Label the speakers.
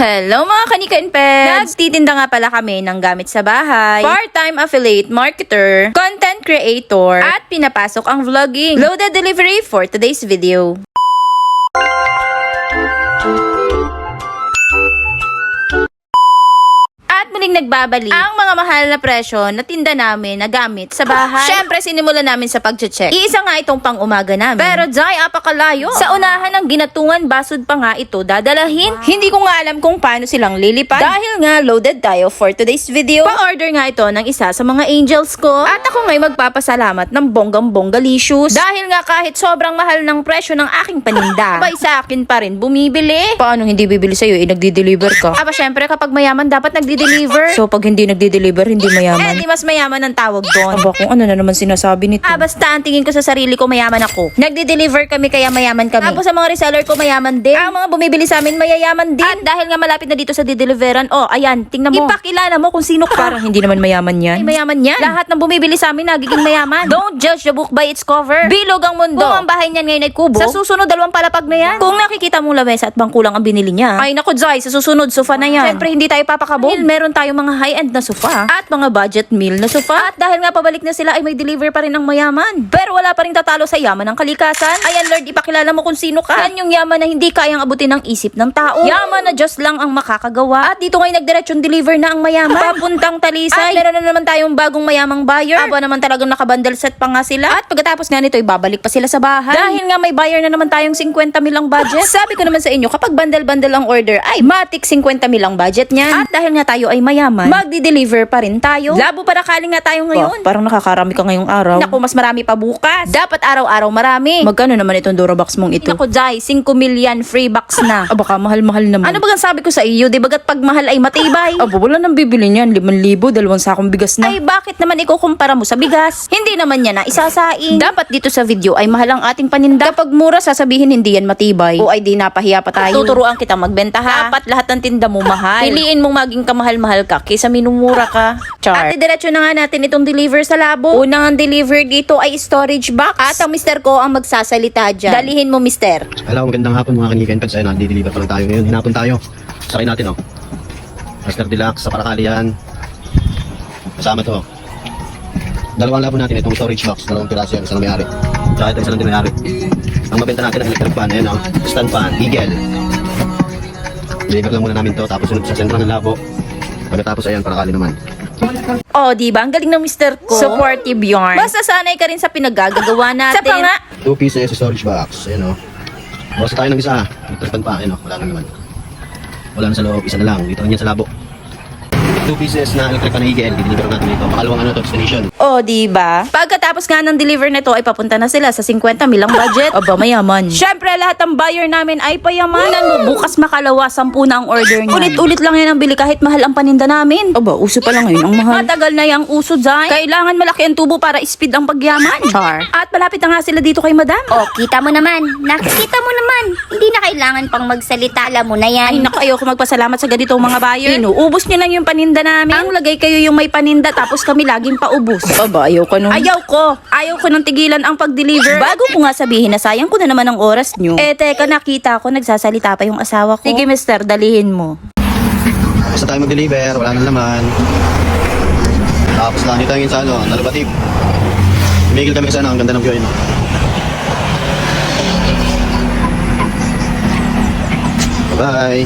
Speaker 1: Hello mga kanika and pets! Nagtitinda nga pala kami ng gamit sa bahay, part-time affiliate marketer, content creator, at pinapasok ang vlogging. Loaded delivery for today's video. At muling nagbabalik ang mga mahal na presyo na tinda namin na gamit sa bahay. Siyempre, sinimulan namin sa pag-check. Iisa nga itong pang-umaga namin. Pero dahil apakalayo. Sa unahan ng ginatungan basod pa nga ito dadalahin. Hindi ko nga alam kung paano silang lilipad. Dahil nga loaded tayo for today's video. Pa-order nga ito ng isa sa mga angels ko. At ako nga'y magpapasalamat ng bonggang-bonggalicious. Dahil nga kahit sobrang mahal ng presyo ng aking paninda, abay sa akin pa rin bumibili. Paano hindi bibili sa'yo? Nagdi-deliver ka. Aba syempre kapag mayaman dapat nagdi-deliver. So pag hindi nagdi-deliver, hindi mayaman. Di mas mayaman ang tawag doon. Aba kung ano na naman sinasabi nito. Basta ang tingin ko sa sarili ko, mayaman ako. Nagdi-deliver kami kaya mayaman kami. Tapos sa mga reseller ko, mayaman din. Ang mga bumibili sa amin, mayayaman din. At dahil nga malapit na dito sa dideliveran, ayan, tingnan mo. Ipakilala mo kung sino ka. Parang hindi naman mayaman yan. Ay, mayaman yan. Lahat ng bumibili sa amin, nagiging mayaman. Don't judge the book by its cover. Bilog ang mundo. Kung ang bahay niyan ngayon ay kubo, sa susunod 2 palapag na yan. Kung nakikita mong lamesa at bangkulang ang binili niya, ay naku, Zay, sa susunod, sofa na yan. Siyempre, hindi tayo papakabog. Meron tayong mga high-end na sofa at mga budget meal na sofa. At dahil nga pabalik na sila ay may deliver pa rin ng mayaman. Pero wala pa rin tatalo sa yaman ng kalikasan. Ayan Lord, ipakilala mo kung sino ka. Yan yung yaman na hindi kayang abutin ng isip ng tao. Yaman na Diyos lang ang makakagawa. At dito ngayon nagdiretsyon deliver na ang mayaman. Papuntang Talisay. At meron na naman tayong bagong mayamang buyer. Aba naman talagang nakabundle set pa nga sila. At pagkatapos nga nito, ibabalik pa sila sa bahay. Dahil nga may buyer na naman tayong 50 mil ang budget. Sabi ko naman sa inyo, kapag bundle-bundle ang order, ay matik 50 mil ang budget niyan. At dahil nga tayo ay mayaman, magdi-deliver pa rin tayo. Labo para kaling nga tayo ngayon. Parang nakakarami ka ngayong araw. Naku, mas marami pa bukas. Dapat araw-araw marami. Magkano naman itong Durabox mong ito? Naku, Jai, 5 million free box na. Baka mahal-mahal naman. Ano bagang sabi ko sa iyo? Di bagat pag mahal ay matibay? Wala nang bibili niyan. 5,000, 2 sakong bigas na. Ay, bakit naman ikukumpara mo sa bigas? Hindi naman yan na isasaing. Dapat dito sa video ay mahal ang ating paninda. Kapag mura, sasabihin hindi yan matibay. O ay di napahiya pa tayo. Tuturuan kita magbenta ha. Dapat lahat ng tinda mo mahal. Piliin mong maging kamahal-mahal ka kaysa minumura ka. Char. At diretso na nga natin itong deliver sa labo. Unang deliver dito ay storage box. At ang mister ko ang magsasalita dyan. Dalihin mo, mister.
Speaker 2: Hello, magandang hapon mga kanika and pets. Ayun, nandideliver pa lang tayo ngayon. Hinapon tayo. Sakay natin, Master Deluxe sa Paracali yan. Kasama to. Dalawang labo natin itong storage box. 2 piraso yan. Isa na may-ari. Tsaka ito, isa lang din may-ari. Ang mabenta natin ang electric fan. Ayan, stand fan. Eagle. Deliver lang muna namin to. Tapos sunod sa sentro ng labo. Pagkatapos ayan, Paracali naman.
Speaker 1: Diba? Ang galing ng mister ko. Supportive yarn. Basta sanay ka rin sa pinaggagawa natin. Sa nga.
Speaker 2: 2 pieces storage box. Ayan, Basta tayo ng isa. Electric fan pa. Ayan, wala na naman. Wala na sa loob. Isa na lang. Dito lang yan sa labo. 2 pieces na electric fan na EGL. Dideliver natin dito. Makalawang destination. Diba? Pagkatapos nga ng deliver nito ay papunta na sila sa 50 mil ang budget. Aba, mayaman. Syempre, lahat ng buyer namin ay payaman. Bukas makalawa, 10 na ang order niya. Ulit-ulit lang yan ang bili kahit mahal ang paninda namin. Aba, uso pa lang ngayon ang mahal. Matagal na yung uso, Zay. Kailangan malaki ang tubo para speed ang pagyaman. Char. At malapit na nga sila dito kay madam.
Speaker 3: Kita mo naman. Nakikita mo naman. Hindi na kailangan pang magsalita. Alam mo na yan.
Speaker 1: Ay, naku, ayoko magpasalamat sa ganitong mga buyer. Inuubos niyo lang yung paninda namin. Ang lagay kayo yung may paninda tapos kami laging paubos. Aba, ayaw ko nun. Ayaw ko nang tigilan ang pag-deliver. Bago ko nga sabihin na sayang ko na naman ang oras nyo. Teka, nakita ko, nagsasalita pa yung asawa ko. Sige, mister, dalihin mo.
Speaker 2: Basta tayo mag-deliver, wala nang laman. Tapos lang dito sa Nalubatib. Tumigil kami ang ganda ng view yun. Bye!